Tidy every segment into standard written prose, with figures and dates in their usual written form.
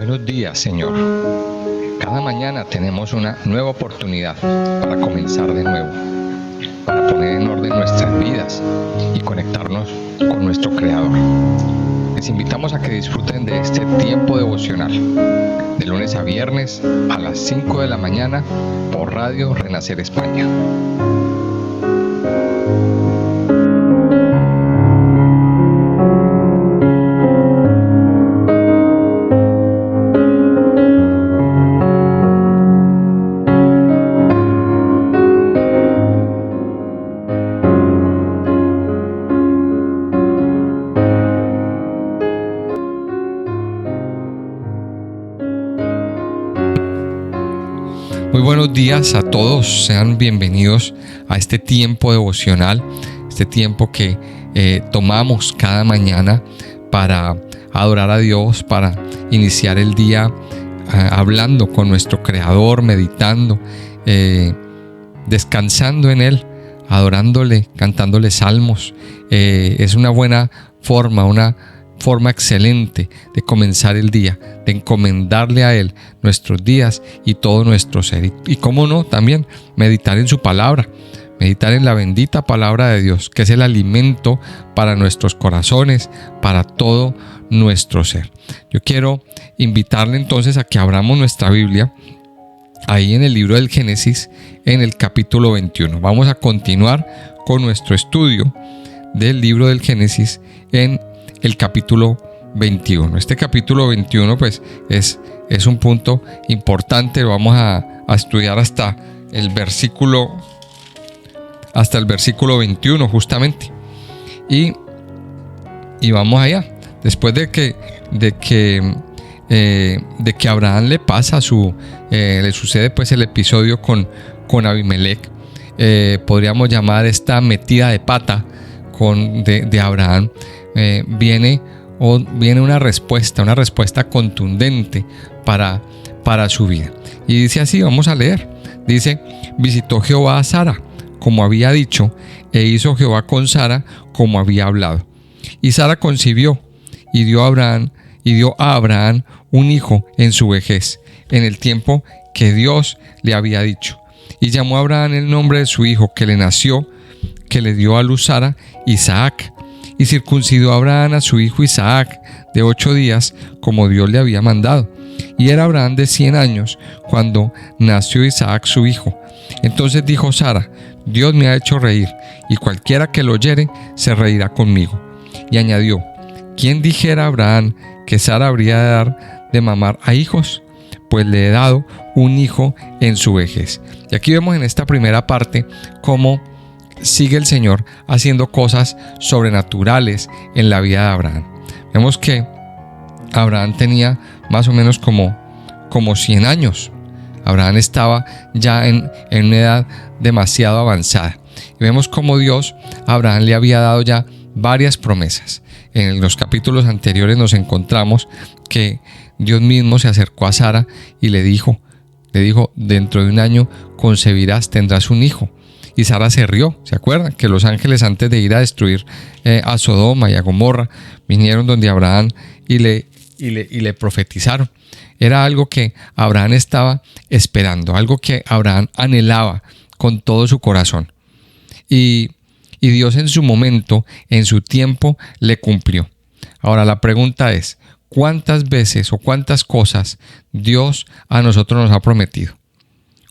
Buenos días, Señor. Cada mañana tenemos una nueva oportunidad para comenzar de nuevo, para poner en orden nuestras vidas y conectarnos con nuestro Creador. Les invitamos a que disfruten de este tiempo devocional, de lunes a viernes a las 5 de la mañana por Radio Renacer España. Muy buenos días a todos, sean bienvenidos a este tiempo devocional, este tiempo que tomamos cada mañana para adorar a Dios, para iniciar el día hablando con nuestro Creador, meditando, descansando en Él, adorándole, cantándole salmos. Es una buena forma, una forma excelente de comenzar el día, de encomendarle a Él nuestros días y todo nuestro ser. Y cómo no, también meditar en su palabra, meditar en la bendita palabra de Dios, que es el alimento para nuestros corazones, para todo nuestro ser. Yo quiero invitarle entonces a que abramos nuestra Biblia ahí en el libro del Génesis, en el capítulo 21. Vamos a continuar con nuestro estudio del libro del Génesis en el capítulo 21. Este capítulo 21 pues es un punto importante. Lo vamos a estudiar hasta el versículo 21 justamente. Y vamos allá. Después de que Abraham le pasa le sucede pues el episodio con Abimelech, podríamos llamar esta metida de pata de Abraham. Viene una respuesta contundente para su vida. Y dice así, vamos a leer. Dice: visitó Jehová a Sara, como había dicho, e hizo Jehová con Sara como había hablado. Y Sara concibió y dio a Abraham un hijo en su vejez, en el tiempo que Dios le había dicho. Y llamó a Abraham el nombre de su hijo que le nació, que le dio a luz Sara, Isaac. Y circuncidó a Abraham a su hijo Isaac de 8 días, como Dios le había mandado. Y era Abraham de 100 años cuando nació Isaac su hijo. Entonces dijo Sara: Dios me ha hecho reír, y cualquiera que lo oyere se reirá conmigo. Y añadió: ¿quién dijera a Abraham que Sara habría de dar de mamar a hijos? Pues le he dado un hijo en su vejez. Y aquí vemos en esta primera parte cómo sigue el Señor haciendo cosas sobrenaturales en la vida de Abraham. Vemos que Abraham tenía más o menos como 100 años. Abraham estaba ya en una edad demasiado avanzada. Y vemos cómo Dios a Abraham le había dado ya varias promesas. En los capítulos anteriores nos encontramos que Dios mismo se acercó a Sara y le dijo: dentro de un año concebirás, tendrás un hijo. Y Sara se rió. ¿Se acuerdan? Que los ángeles, antes de ir a destruir a Sodoma y a Gomorra, vinieron donde Abraham y le profetizaron. Era algo que Abraham estaba esperando, algo que Abraham anhelaba con todo su corazón. Y Dios en su momento, en su tiempo, le cumplió. Ahora la pregunta es: ¿cuántas veces o cuántas cosas Dios a nosotros nos ha prometido?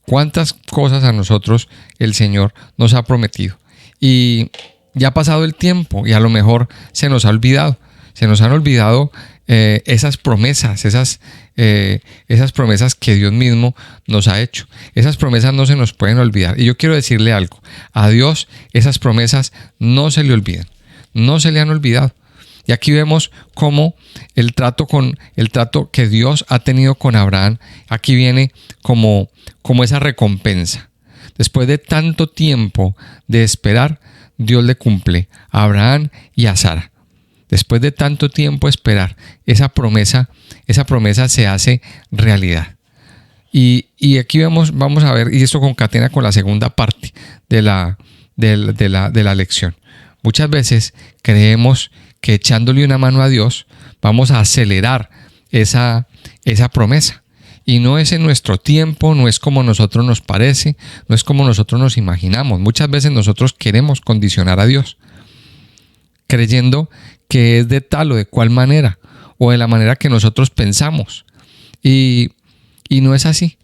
¿Cuántas cosas a nosotros el Señor nos ha prometido? Y ya ha pasado el tiempo y a lo mejor se nos ha olvidado. Se nos han olvidado esas promesas, esas promesas que Dios mismo nos ha hecho. Esas promesas no se nos pueden olvidar. Y yo quiero decirle algo: a Dios esas promesas no se le olvidan, no se le han olvidado. Y aquí vemos cómo el trato que Dios ha tenido con Abraham, aquí viene como esa recompensa. Después de tanto tiempo de esperar, Dios le cumple a Abraham y a Sara. Después de tanto tiempo esperar, esa promesa se hace realidad. Y aquí vamos a ver, y esto concatena con la segunda parte de la lección. Muchas veces creemos que echándole una mano a Dios vamos a acelerar esa promesa. Y no es en nuestro tiempo, no es como a nosotros nos parece, no es como nosotros nos imaginamos. Muchas veces nosotros queremos condicionar a Dios, creyendo que es de tal o de cual manera, o de la manera que nosotros pensamos. Y no es así.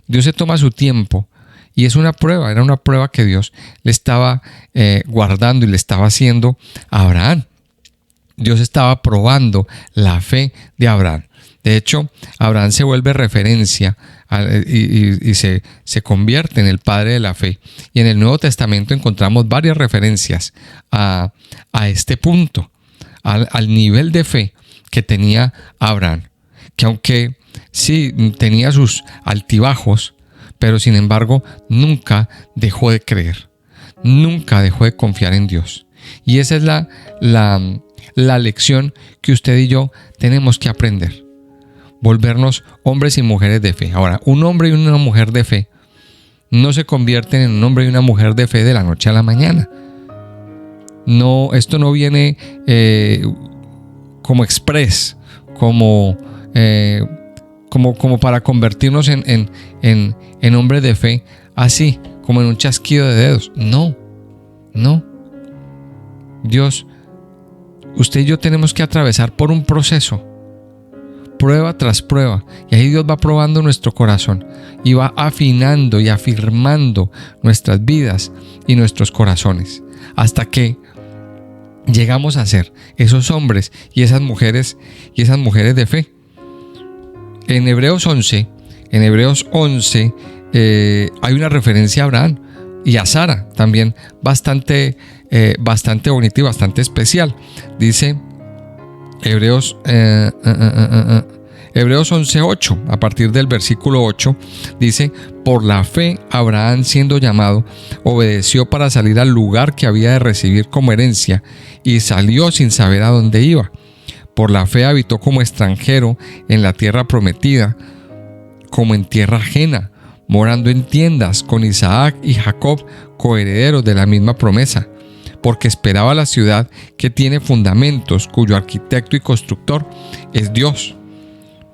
Dios se toma su tiempo, y es una prueba, era una prueba que Dios le estaba guardando y le estaba haciendo a Abraham. Dios estaba probando la fe de Abraham. De hecho, Abraham se vuelve referencia y se convierte en el padre de la fe. Y en el Nuevo Testamento encontramos varias referencias a este punto, al nivel de fe que tenía Abraham. Que aunque sí tenía sus altibajos, pero sin embargo nunca dejó de creer, nunca dejó de confiar en Dios. Y esa es la lección que usted y yo tenemos que aprender. Volvernos hombres y mujeres de fe. Ahora, un hombre y una mujer de fe no se convierten en un hombre y una mujer de fe de la noche a la mañana. No, esto no viene como express, como para convertirnos en hombres de fe, así, como en un chasquido de dedos. No. Dios, usted y yo tenemos que atravesar por un proceso, prueba tras prueba, y ahí Dios va probando nuestro corazón y va afinando y afirmando nuestras vidas y nuestros corazones, hasta que llegamos a ser esos hombres y esas mujeres de fe. En Hebreos 11 hay una referencia a Abraham y a Sara, también bastante bonita y bastante especial. Dice Hebreos 11:8, a partir del versículo 8, dice: por la fe Abraham, siendo llamado, obedeció para salir al lugar que había de recibir como herencia, y salió sin saber a dónde iba. Por la fe habitó como extranjero en la tierra prometida, como en tierra ajena, morando en tiendas con Isaac y Jacob, coherederos de la misma promesa, porque esperaba la ciudad que tiene fundamentos, cuyo arquitecto y constructor es Dios.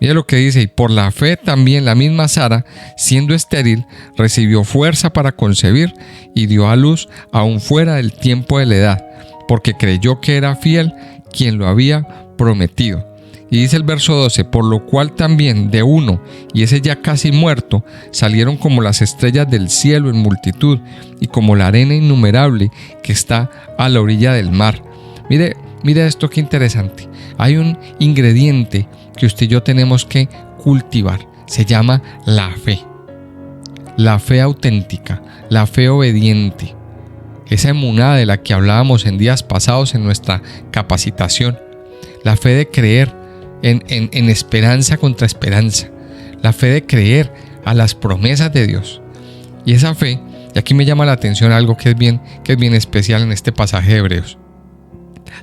Mira lo que dice: y por la fe también la misma Sara, siendo estéril, recibió fuerza para concebir y dio a luz aún fuera del tiempo de la edad, porque creyó que era fiel quien lo había prometido. Y dice el verso 12: por lo cual también de uno, y ese ya casi muerto, salieron como las estrellas del cielo en multitud, y como la arena innumerable que está a la orilla del mar. Mire esto, qué interesante. Hay un ingrediente que usted y yo tenemos que cultivar. Se llama la fe. La fe auténtica, la fe obediente. Esa emuná de la que hablábamos en días pasados en nuestra capacitación. La fe de creer en esperanza contra esperanza. La fe de creer a las promesas de Dios. Y esa fe, y aquí me llama la atención algo que es bien especial en este pasaje de Hebreos.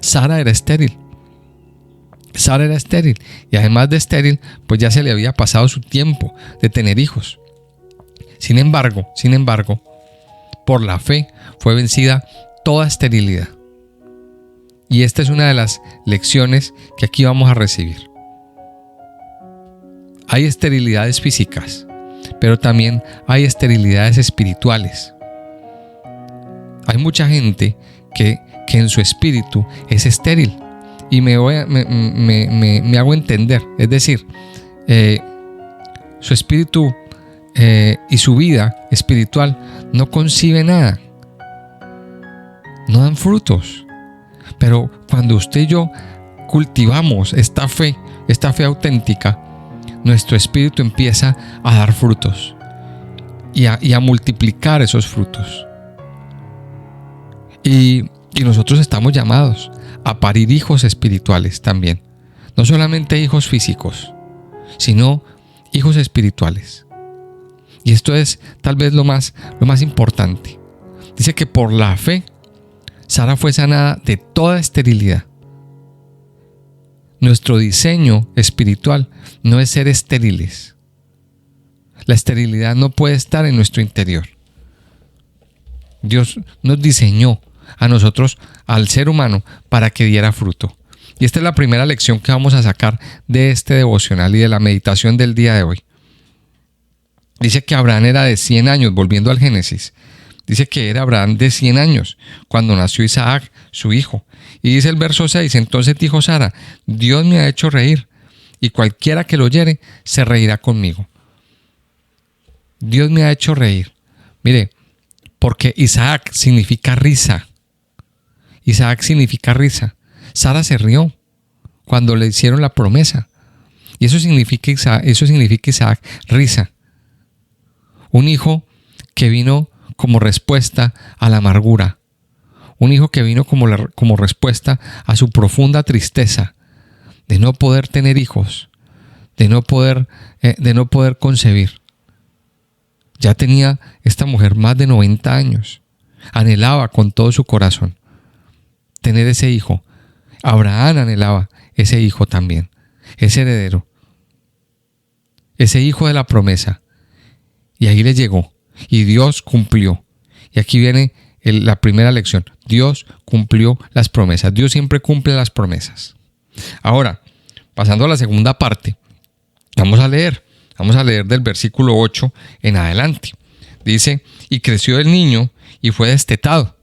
Sara era estéril. Y además de estéril, pues ya se le había pasado su tiempo de tener hijos. Sin embargo, por la fe fue vencida toda esterilidad. Y esta es una de las lecciones que aquí vamos a recibir. Hay esterilidades físicas, pero también hay esterilidades espirituales. Hay mucha gente que en su espíritu es estéril. Y me hago entender. Es decir, su espíritu y su vida espiritual no concibe nada. No dan frutos. Pero cuando usted y yo cultivamos esta fe auténtica, nuestro espíritu empieza a dar frutos y a multiplicar esos frutos. Y nosotros estamos llamados a parir hijos espirituales también. No solamente hijos físicos, sino hijos espirituales. Y esto es tal vez lo más importante. Dice que por la fe Sara fue sanada de toda esterilidad. Nuestro diseño espiritual no es ser estériles. La esterilidad no puede estar en nuestro interior. Dios nos diseñó a nosotros, al ser humano, para que diera fruto. Y esta es la primera lección que vamos a sacar de este devocional y de la meditación del día de hoy. Dice que Abraham era de 100 años, volviendo al Génesis. Dice que era Abraham de 100 años cuando nació Isaac, su hijo. Y dice el verso 6, entonces dijo Sara, Dios me ha hecho reír, y cualquiera que lo oyere se reirá conmigo. Dios me ha hecho reír. Mire, porque Isaac significa risa. Isaac significa risa. Sara se rió cuando le hicieron la promesa. Y eso significa Isaac, risa. Un hijo que vino como respuesta a la amargura. Un hijo que vino como respuesta a su profunda tristeza de no poder tener hijos, de no poder concebir. Ya tenía esta mujer más de 90 años. Anhelaba con todo su corazón tener ese hijo. Abraham anhelaba ese hijo también, ese heredero, ese hijo de la promesa. Y ahí le llegó. Y Dios cumplió. Y aquí viene la primera lección. Dios cumplió las promesas. Dios siempre cumple las promesas. Ahora, pasando a la segunda parte, vamos a leer del versículo 8 en adelante. Dice, y creció el niño y fue destetado.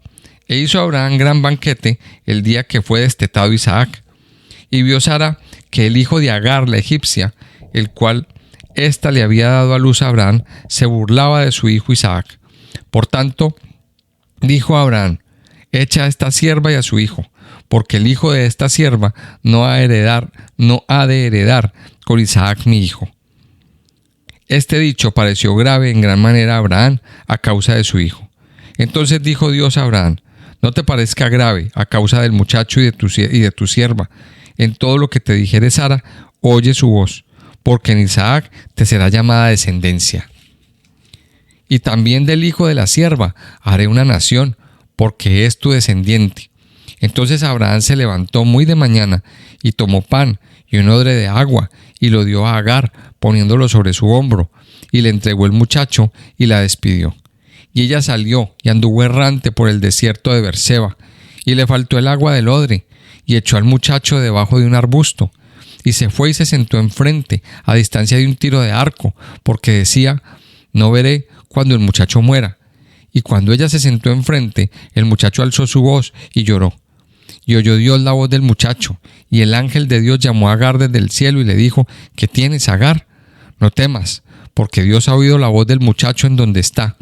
E hizo Abraham gran banquete el día que fue destetado Isaac. Y vio Sara que el hijo de Agar, la egipcia, el cual ésta le había dado a luz a Abraham, se burlaba de su hijo Isaac. Por tanto, dijo Abraham, echa a esta sierva y a su hijo, porque el hijo de esta sierva no ha de heredar con Isaac mi hijo. Este dicho pareció grave en gran manera a Abraham a causa de su hijo. Entonces dijo Dios a Abraham, no te parezca grave a causa del muchacho y de tu sierva. En todo lo que te dijere Sara, oye su voz, porque en Isaac te será llamada descendencia. Y también del hijo de la sierva haré una nación, porque es tu descendiente. Entonces Abraham se levantó muy de mañana y tomó pan y un odre de agua y lo dio a Agar, poniéndolo sobre su hombro, y le entregó el muchacho y la despidió. Y ella salió y anduvo errante por el desierto de Berseba, y le faltó el agua del odre, y echó al muchacho debajo de un arbusto, y se fue y se sentó enfrente, a distancia de un tiro de arco, porque decía, no veré cuando el muchacho muera. Y cuando ella se sentó enfrente, el muchacho alzó su voz y lloró. Y oyó Dios la voz del muchacho, y el ángel de Dios llamó a Agar desde el cielo y le dijo, ¿qué tienes, Agar? No temas, porque Dios ha oído la voz del muchacho en donde está.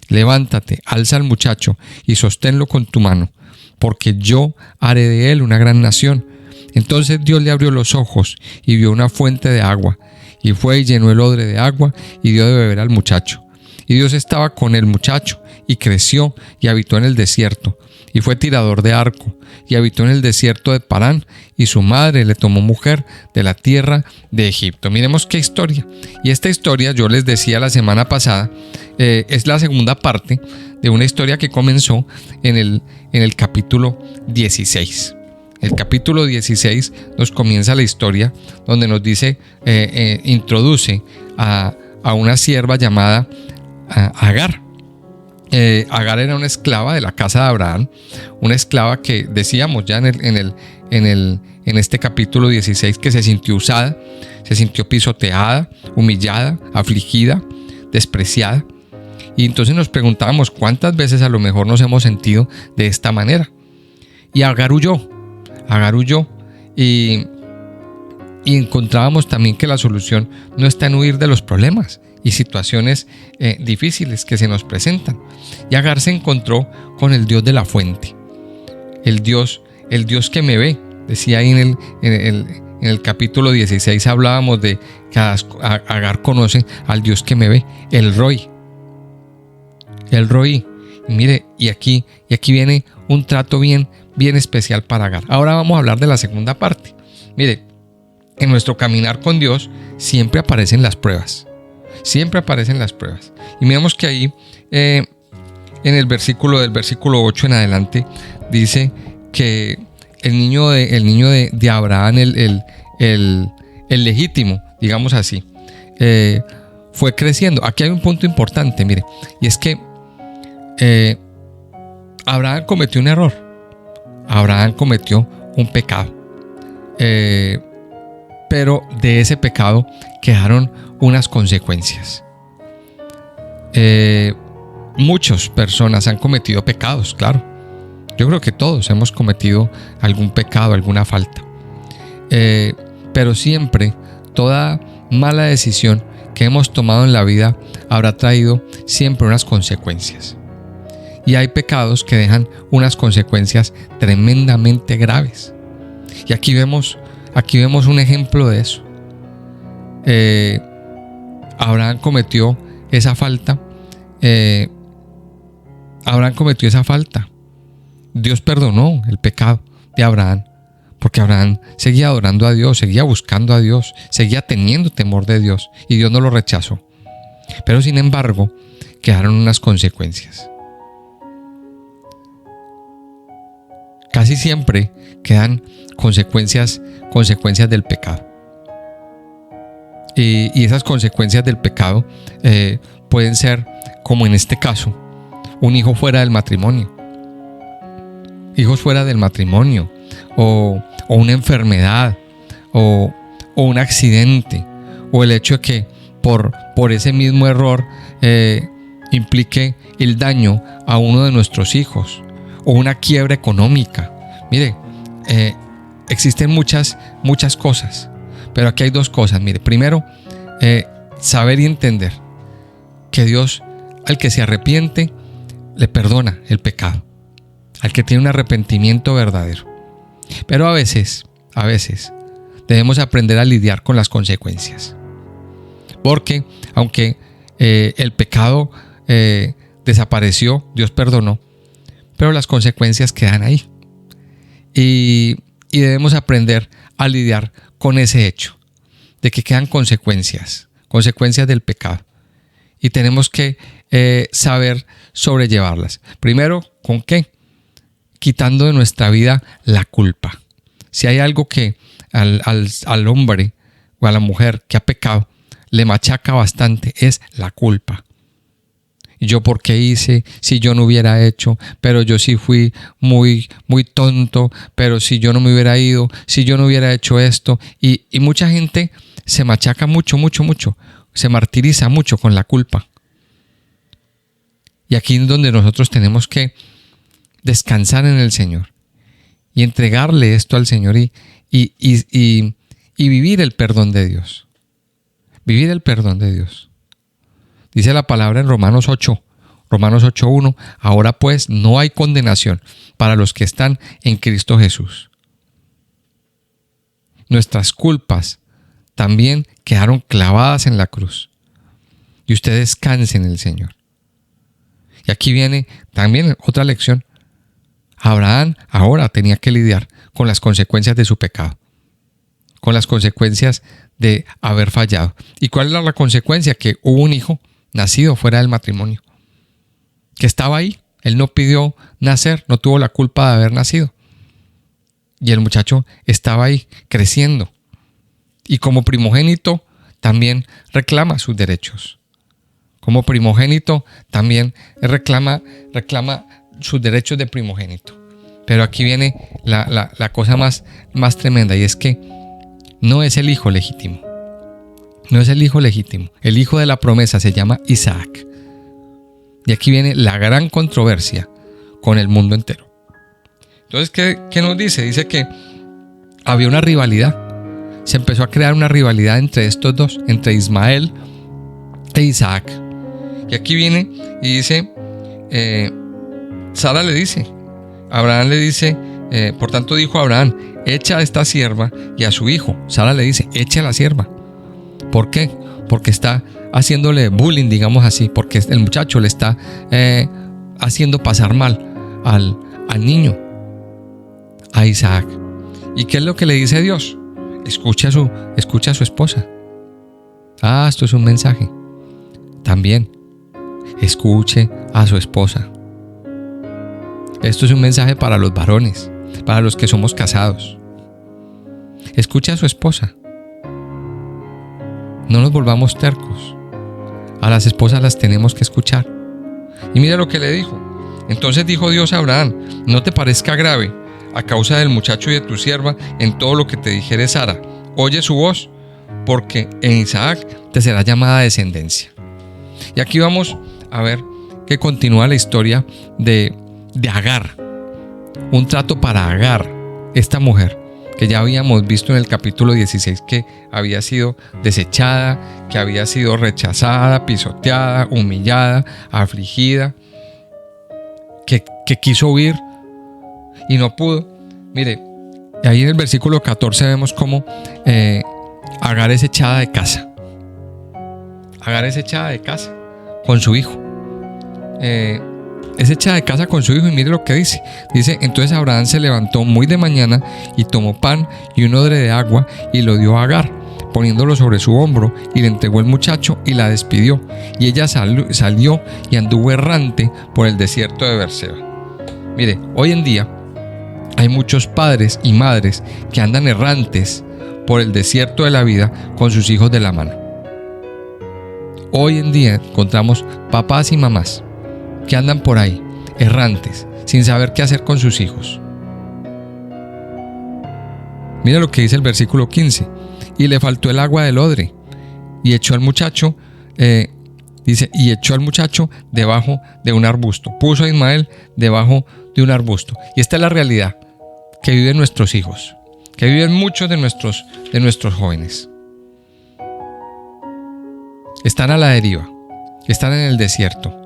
Levántate, alza al muchacho y sosténlo con tu mano, porque yo haré de él una gran nación. Entonces Dios le abrió los ojos y vio una fuente de agua, y fue y llenó el odre de agua y dio de beber al muchacho. Y Dios estaba con el muchacho, y creció y habitó en el desierto, y fue tirador de arco, y habitó en el desierto de Parán, y su madre le tomó mujer de la tierra de Egipto. Miremos qué historia. Y esta historia, yo les decía la semana pasada, es la segunda parte de una historia que comenzó en el capítulo 16. El capítulo 16 nos comienza la historia donde nos dice, introduce a una sierva llamada Agar. Agar era una esclava de la casa de Abraham, una esclava que decíamos ya en este capítulo 16 que se sintió usada, se sintió pisoteada, humillada, afligida, despreciada. Y entonces nos preguntábamos cuántas veces a lo mejor nos hemos sentido de esta manera. Y Agar huyó y encontrábamos también que la solución no está en huir de los problemas y situaciones difíciles que se nos presentan. Y Agar se encontró con el Dios de la fuente, el Dios que me ve. Decía ahí en el capítulo 16 hablábamos de que Agar conoce al Dios que me ve, el Roy. Y mire, y aquí viene un trato bien especial para Agar. Ahora vamos a hablar de la segunda parte. Mire, en nuestro caminar con Dios siempre aparecen las pruebas. Y miramos que ahí en del versículo 8 en adelante dice que el niño de Abraham, el legítimo, digamos así, fue creciendo. Aquí hay un punto importante, mire, y es que Abraham cometió un error. Abraham cometió un pecado. pero de ese pecado quedaron unas consecuencias. Muchas personas han cometido pecados, claro. Yo creo que todos hemos cometido algún pecado, alguna falta. Pero siempre, toda mala decisión que hemos tomado en la vida habrá traído siempre unas consecuencias. Y hay pecados que dejan unas consecuencias tremendamente graves. Y aquí vemos un ejemplo de eso. Abraham cometió esa falta. Dios perdonó el pecado de Abraham, porque Abraham seguía adorando a Dios, seguía buscando a Dios, seguía teniendo temor de Dios, y Dios no lo rechazó. Pero sin embargo, quedaron unas consecuencias. Casi siempre quedan consecuencias del pecado. Y esas consecuencias del pecado pueden ser, como en este caso, un hijo fuera del matrimonio. Hijos fuera del matrimonio, o una enfermedad, o un accidente, o el hecho de que por ese mismo error implique el daño a uno de nuestros hijos, o una quiebra económica. Mire, existen muchas cosas, pero aquí hay dos cosas. Mire, primero, saber y entender que Dios, al que se arrepiente, le perdona el pecado, al que tiene un arrepentimiento verdadero. Pero a veces debemos aprender a lidiar con las consecuencias, porque aunque el pecado desapareció, Dios perdonó, pero las consecuencias quedan ahí. Y debemos aprender a lidiar con ese hecho de que quedan consecuencias del pecado, y tenemos que saber sobrellevarlas. Primero, ¿con qué? Quitando de nuestra vida la culpa. Si hay algo que al hombre o a la mujer que ha pecado le machaca bastante, es la culpa. ¿Yo por qué hice? Si yo no hubiera hecho, pero yo sí fui muy tonto, pero si yo no me hubiera ido, si yo no hubiera hecho esto. Y mucha gente se machaca mucho, se martiriza mucho con la culpa. Y aquí es donde nosotros tenemos que descansar en el Señor y entregarle esto al Señor y vivir el perdón de Dios. Vivir el perdón de Dios. Dice la palabra en Romanos 8:1, ahora pues no hay condenación para los que están en Cristo Jesús. Nuestras culpas también quedaron clavadas en la cruz. Y usted descanse en el Señor. Y aquí viene también otra lección. Abraham ahora tenía que lidiar con las consecuencias de su pecado, con las consecuencias de haber fallado. ¿Y cuál era la consecuencia? Que hubo un hijo nacido fuera del matrimonio, que estaba ahí. Él no pidió nacer, no tuvo la culpa de haber nacido. Y el muchacho estaba ahí creciendo. Y como primogénito también reclama sus derechos. Como primogénito también reclama sus derechos de primogénito. Pero aquí viene la cosa más tremenda, y es que no es el hijo legítimo. No es el hijo legítimo. El hijo de la promesa se llama Isaac. Y aquí viene la gran controversia con el mundo entero. Entonces, ¿qué nos dice? Dice que había una rivalidad. Se empezó a crear una rivalidad entre estos dos, entre Ismael e Isaac. Y aquí viene y dice, Sara le dice, Abraham le dice, por tanto dijo Abraham, echa a esta sierva y a su hijo. Sara le dice, echa a la sierva. ¿Por qué? Porque está haciéndole bullying, digamos así, porque el muchacho le está haciendo pasar mal al niño, a Isaac. ¿Y qué es lo que le dice Dios? Escucha a su esposa. Esto es un mensaje. También, escuche a su esposa. Esto es un mensaje para los varones, para los que somos casados. Escuche a su esposa. No nos volvamos tercos. A las esposas las tenemos que escuchar. Y mira lo que le dijo. Entonces dijo Dios a Abraham, no te parezca grave a causa del muchacho y de tu sierva en todo lo que te dijere Sara. Oye su voz, porque en Isaac te será llamada descendencia. Y aquí vamos a ver que continúa la historia de Agar. Un trato para Agar, esta mujer que ya habíamos visto en el capítulo 16 que había sido desechada, que había sido rechazada, pisoteada, humillada, afligida, que quiso huir y no pudo. Mire, ahí en el versículo 14 vemos cómo Agar es echada de casa. Agar es echada de casa con su hijo. Es echada de casa con su hijo y mire lo que dice. Dice, entonces Abraham se levantó muy de mañana y tomó pan y un odre de agua y lo dio a Agar, poniéndolo sobre su hombro, y le entregó el muchacho y la despidió. Y ella salió y anduvo errante por el desierto de Berseba. Mire, hoy en día hay muchos padres y madres que andan errantes por el desierto de la vida con sus hijos de la mano. Hoy en día encontramos papás y mamás que andan por ahí, errantes, sin saber qué hacer con sus hijos. Mira lo que dice el versículo 15. Y le faltó el agua del odre, y echó al muchacho, y echó al muchacho debajo de un arbusto. Puso a Ismael debajo de un arbusto. Y esta es la realidad que viven nuestros hijos, que viven muchos de nuestros jóvenes. Están a la deriva, están en el desierto.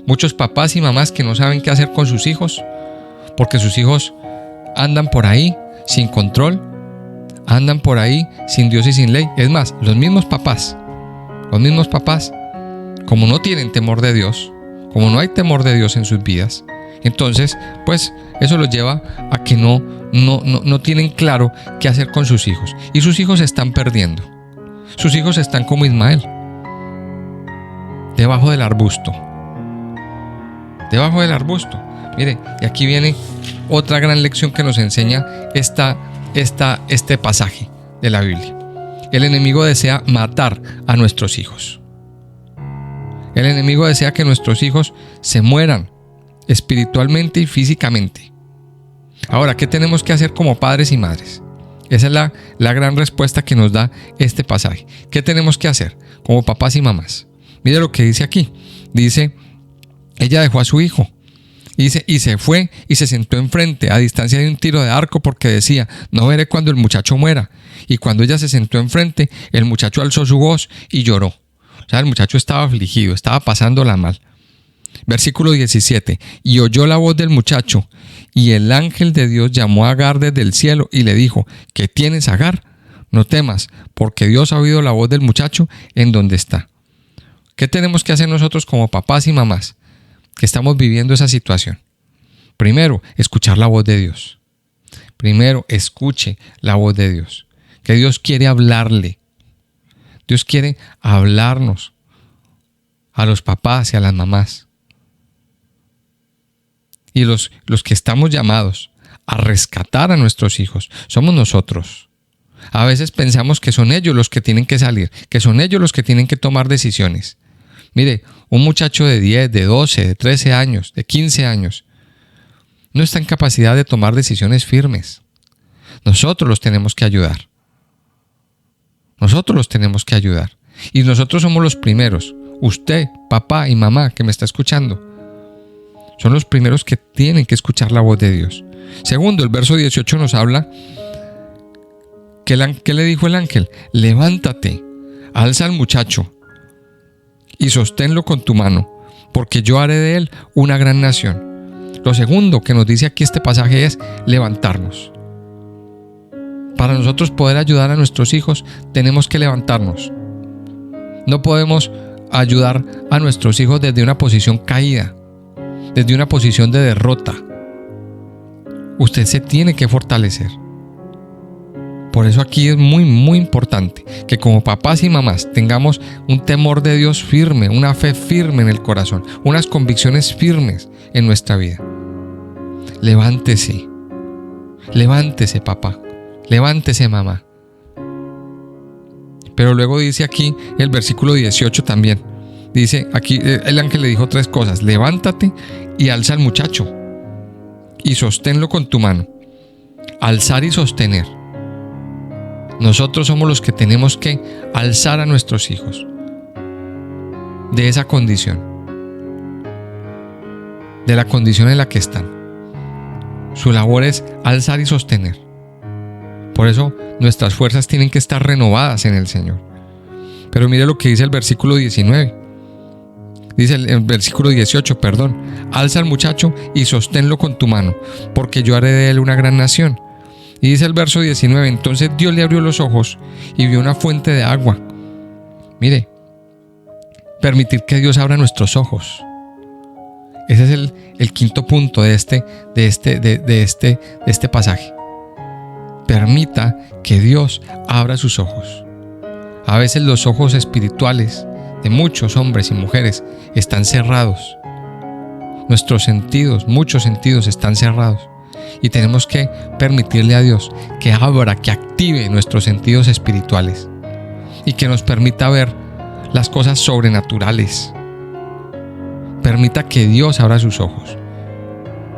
Muchos papás y mamás que no saben qué hacer con sus hijos, porque sus hijos andan por ahí sin control, andan por ahí sin Dios y sin ley. Es más, los mismos papás, como no tienen temor de Dios, como no hay temor de Dios en sus vidas, entonces, pues, eso los lleva a que no tienen claro qué hacer con sus hijos. Y sus hijos se están perdiendo. Sus hijos están como Ismael, debajo del arbusto. Debajo del arbusto. Mire, y aquí viene otra gran lección que nos enseña este pasaje de la Biblia. El enemigo desea matar a nuestros hijos. El enemigo desea que nuestros hijos se mueran espiritualmente y físicamente. Ahora, ¿qué tenemos que hacer como padres y madres? Esa es la gran respuesta que nos da este pasaje. ¿Qué tenemos que hacer como papás y mamás? Mire lo que dice aquí. Dice, ella dejó a su hijo. Dice, y se fue y se sentó enfrente, a distancia de un tiro de arco, porque decía, no veré cuando el muchacho muera. Y cuando ella se sentó enfrente, el muchacho alzó su voz y lloró. O sea, el muchacho estaba afligido, estaba pasándola mal. Versículo 17. Y oyó la voz del muchacho, y el ángel de Dios llamó a Agar desde el cielo y le dijo, ¿qué tienes, Agar? No temas, porque Dios ha oído la voz del muchacho en donde está. ¿Qué tenemos que hacer nosotros como papás y mamás que estamos viviendo esa situación? Primero, escuchar la voz de Dios. Primero, escuche la voz de Dios. Que Dios quiere hablarle. Dios quiere hablarnos a los papás y a las mamás. Y los que estamos llamados a rescatar a nuestros hijos somos nosotros. A veces pensamos que son ellos los que tienen que salir, que son ellos los que tienen que tomar decisiones. Mire, un muchacho de 10, de 12, de 13 años, de 15 años, no está en capacidad de tomar decisiones firmes. Nosotros los tenemos que ayudar. Nosotros los tenemos que ayudar. Y nosotros somos los primeros. Usted, papá y mamá que me está escuchando, son los primeros que tienen que escuchar la voz de Dios. Segundo, el verso 18 nos habla ¿qué le dijo el ángel? Levántate, alza al muchacho y sosténlo con tu mano, porque yo haré de él una gran nación. Lo segundo que nos dice aquí este pasaje es levantarnos. Para nosotros poder ayudar a nuestros hijos, tenemos que levantarnos. No podemos ayudar a nuestros hijos desde una posición caída, desde una posición de derrota. Usted se tiene que fortalecer. Por eso aquí es muy, muy importante que como papás y mamás tengamos un temor de Dios firme, una fe firme en el corazón, unas convicciones firmes en nuestra vida. Levántese. Levántese, papá. Levántese, mamá. Pero luego dice aquí el versículo 18 también. Dice aquí el ángel le dijo tres cosas. Levántate y alza al muchacho y sosténlo con tu mano. alzar y sostener. Nosotros somos los que tenemos que alzar a nuestros hijos de esa condición, de la condición en la que están. Su labor es alzar y sostener. Por eso nuestras fuerzas tienen que estar renovadas en el Señor. Pero mire lo que dice el versículo 19. Dice el versículo 18, perdón. Alza al muchacho y sosténlo con tu mano, porque yo haré de él una gran nación. Y dice el verso 19, entonces Dios le abrió los ojos y vio una fuente de agua. Mire, permitir que Dios abra nuestros ojos. Ese es el quinto punto de este pasaje. Permita que Dios abra sus ojos. A veces los ojos espirituales de muchos hombres y mujeres están cerrados. Nuestros sentidos, muchos sentidos están cerrados. Y tenemos que permitirle a Dios que abra, que active nuestros sentidos espirituales y que nos permita ver las cosas sobrenaturales. Permita que Dios abra sus ojos.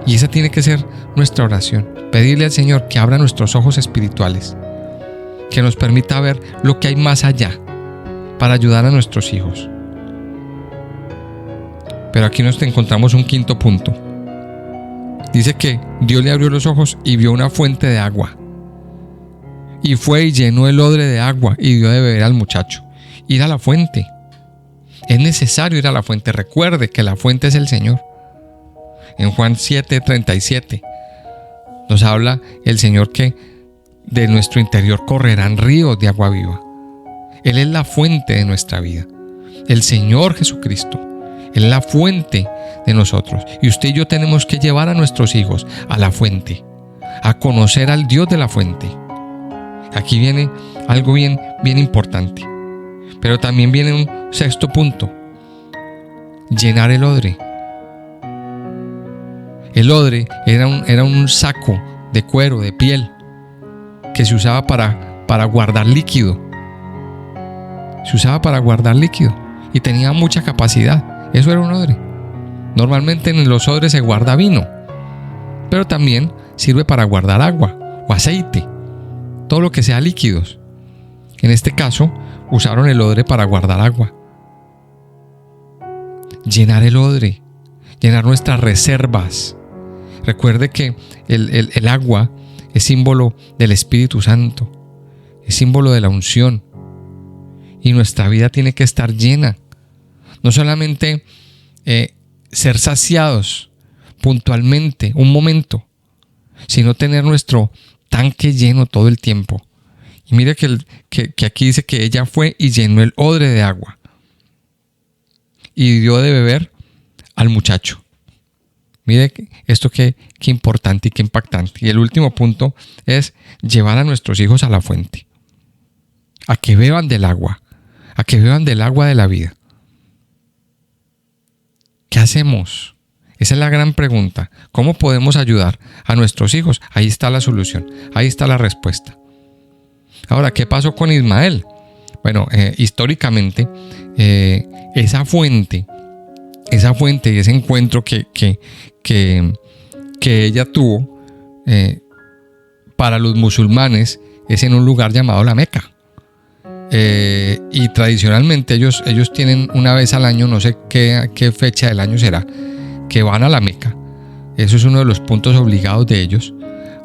Y esa tiene que ser nuestra oración. Pedirle al Señor que abra nuestros ojos espirituales, que nos permita ver lo que hay más allá para ayudar a nuestros hijos. Pero aquí nos encontramos un quinto punto. Dice que Dios le abrió los ojos y vio una fuente de agua. Y fue y llenó el odre de agua y dio de beber al muchacho. Ir a la fuente. Es necesario ir a la fuente. Recuerde que la fuente es el Señor. En Juan 7:37 nos habla el Señor que de nuestro interior correrán ríos de agua viva. Él es la fuente de nuestra vida. El Señor Jesucristo. Él es la fuente de nosotros. Y usted y yo tenemos que llevar a nuestros hijos a la fuente, a conocer al Dios de la fuente. Aquí viene algo bien importante. Pero también viene un sexto punto. Llenar el odre. El odre era un saco de cuero, de piel, que se usaba para guardar líquido. Se usaba para guardar líquido y tenía mucha capacidad. Eso era un odre. Normalmente en los odres se guarda vino, pero también sirve para guardar agua o aceite, todo lo que sea líquidos. En este caso, usaron el odre para guardar agua. Llenar el odre, llenar nuestras reservas. Recuerde que el agua es símbolo del Espíritu Santo, es símbolo de la unción. Y nuestra vida tiene que estar llena. No solamente ser saciados puntualmente, un momento, sino tener nuestro tanque lleno todo el tiempo. Y mire que aquí dice que ella fue y llenó el odre de agua y dio de beber al muchacho. Mire esto qué importante y qué impactante. Y el último punto es llevar a nuestros hijos a la fuente, a que beban del agua, a que beban del agua de la vida. ¿Qué hacemos? Esa es la gran pregunta. ¿Cómo podemos ayudar a nuestros hijos? Ahí está la solución, ahí está la respuesta. Ahora, ¿qué pasó con Ismael? Bueno, históricamente, esa fuente y ese encuentro que ella tuvo para los musulmanes es en un lugar llamado la Meca. Y tradicionalmente ellos tienen una vez al año, no sé qué fecha del año será, que van a la Meca. Eso es uno de los puntos obligados de ellos,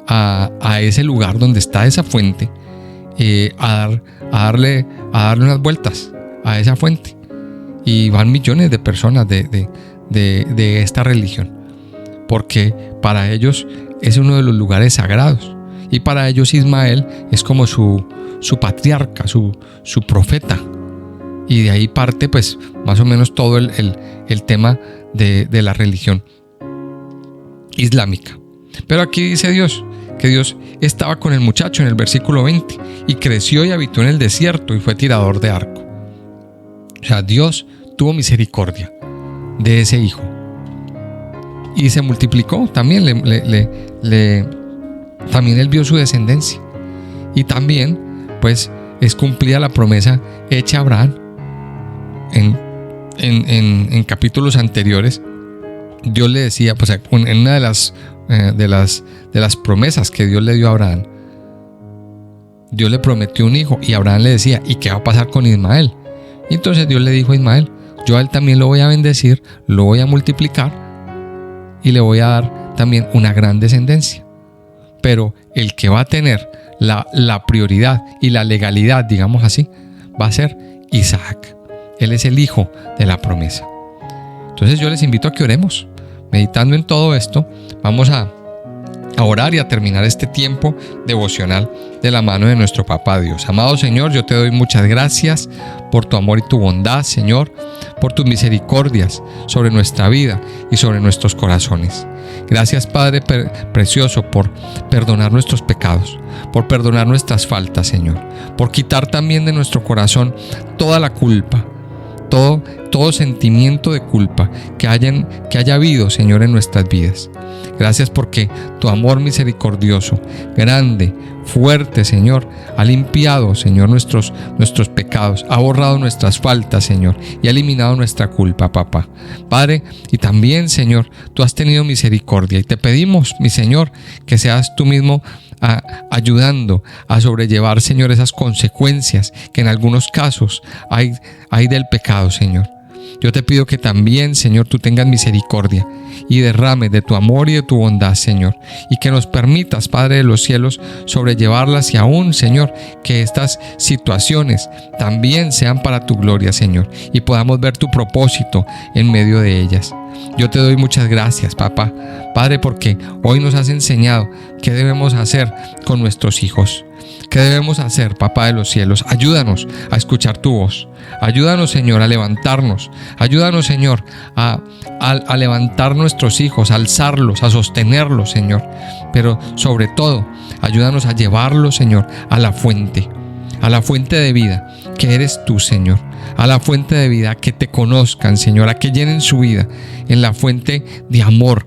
a ese lugar donde está esa fuente, a darle unas vueltas a esa fuente. Y van millones de personas de esta religión, porque para ellos es uno de los lugares sagrados. Y para ellos Ismael es como su patriarca, su profeta. Y de ahí parte pues más o menos todo el tema de la religión islámica. Pero aquí dice Dios que Dios estaba con el muchacho en el versículo 20 y creció y habitó en el desierto y fue tirador de arco. O sea, Dios tuvo misericordia de ese hijo y se multiplicó. También también él vio su descendencia y también pues es cumplida la promesa hecha a Abraham en capítulos anteriores. Dios le decía, pues en una de las promesas que Dios le dio a Abraham, Dios le prometió un hijo y Abraham le decía, ¿y qué va a pasar con Ismael? Y entonces Dios le dijo a Ismael, yo a él también lo voy a bendecir, lo voy a multiplicar y le voy a dar también una gran descendencia. Pero el que va a tener la prioridad y la legalidad, digamos así, va a ser Isaac. Él es el hijo de la promesa. Entonces yo les invito a que oremos. Meditando en todo esto, vamos a orar y a terminar este tiempo devocional de la mano de nuestro Papá Dios. Amado Señor, yo te doy muchas gracias por tu amor y tu bondad, Señor, por tus misericordias sobre nuestra vida y sobre nuestros corazones. Gracias, Padre precioso, por perdonar nuestros pecados, por perdonar nuestras faltas, Señor, por quitar también de nuestro corazón toda la culpa, todo sentimiento de culpa que haya habido, Señor, en nuestras vidas. Gracias porque tu amor misericordioso, grande, fuerte, Señor, ha limpiado, Señor, nuestros pecados, ha borrado nuestras faltas, Señor, y ha eliminado nuestra culpa, Papá. Padre, y también, Señor, tú has tenido misericordia y te pedimos, mi Señor, que seas tú mismo ayudando a sobrellevar, Señor, esas consecuencias que en algunos casos hay del pecado, Señor. Yo te pido que también, Señor, tú tengas misericordia y derrames de tu amor y de tu bondad, Señor, y que nos permitas, Padre de los cielos, sobrellevarlas y aún, Señor, que estas situaciones también sean para tu gloria, Señor, y podamos ver tu propósito en medio de ellas. Yo te doy muchas gracias, papá, Padre, porque hoy nos has enseñado qué debemos hacer con nuestros hijos. ¿Qué debemos hacer, Papá de los cielos? Ayúdanos a escuchar tu voz. Ayúdanos, Señor, a levantarnos. Ayúdanos, Señor, a levantar nuestros hijos, a alzarlos, a sostenerlos, Señor. Pero sobre todo, ayúdanos a llevarlos, Señor, a la fuente de vida, que eres tú, Señor. A la fuente de vida, que te conozcan, Señor, a que llenen su vida en la fuente de amor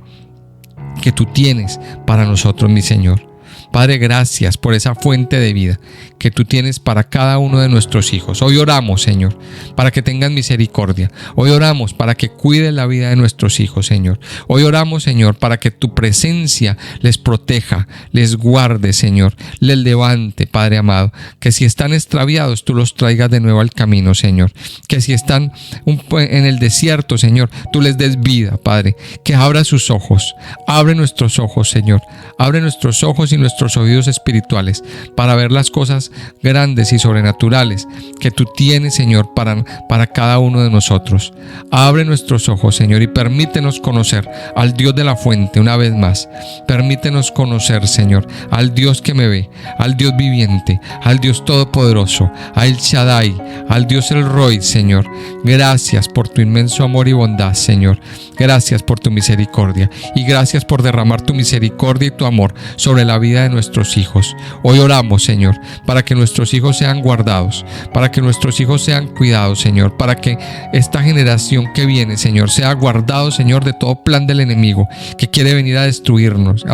que tú tienes para nosotros, mi Señor. Padre, gracias por esa fuente de vida que tú tienes para cada uno de nuestros hijos. Hoy oramos, Señor, para que tengan misericordia. Hoy oramos para que cuides la vida de nuestros hijos, Señor. Hoy oramos, Señor, para que tu presencia les proteja, les guarde, Señor, les levante, Padre amado. Que si están extraviados, tú los traigas de nuevo al camino, Señor. Que si están en el desierto, Señor, tú les des vida, Padre. Que abra sus ojos. Abre nuestros ojos, Señor. Abre nuestros ojos y nuestros oídos espirituales para ver las cosas grandes y sobrenaturales que tú tienes, Señor, para cada uno de nosotros. Abre nuestros ojos, Señor, y permítenos conocer al Dios de la fuente una vez más. Permítenos conocer, Señor, al Dios que me ve, al Dios viviente, al Dios todopoderoso, a El Shaddai, al Dios El Roi, Señor. Gracias por tu inmenso amor y bondad, Señor. Gracias por tu misericordia y gracias por derramar tu misericordia y tu amor sobre la vida de nuestros hijos. Hoy oramos, Señor, para que nuestros hijos sean guardados, para que nuestros hijos sean cuidados, Señor, para que esta generación que viene, Señor, sea guardado, Señor, de todo plan del enemigo que quiere venir a destruirlos,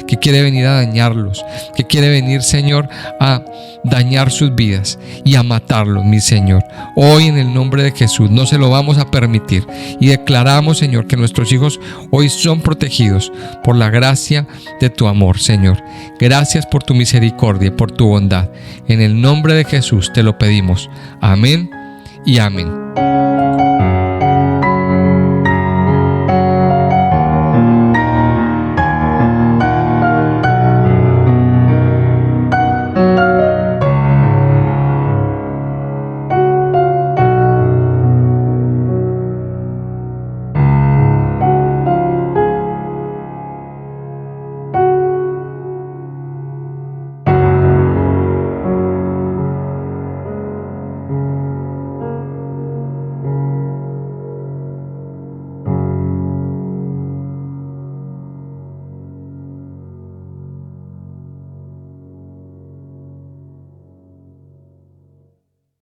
que quiere venir a dañarlos, que quiere venir, Señor, a dañar sus vidas y a matarlos, mi Señor. Hoy, en el nombre de Jesús, no se lo vamos a permitir y declaramos, Señor, que nuestros hijos hoy son protegidos por la gracia de tu amor, Señor. Gracias por tu misericordia, por tu bondad. En el nombre de Jesús te lo pedimos. Amén y amén.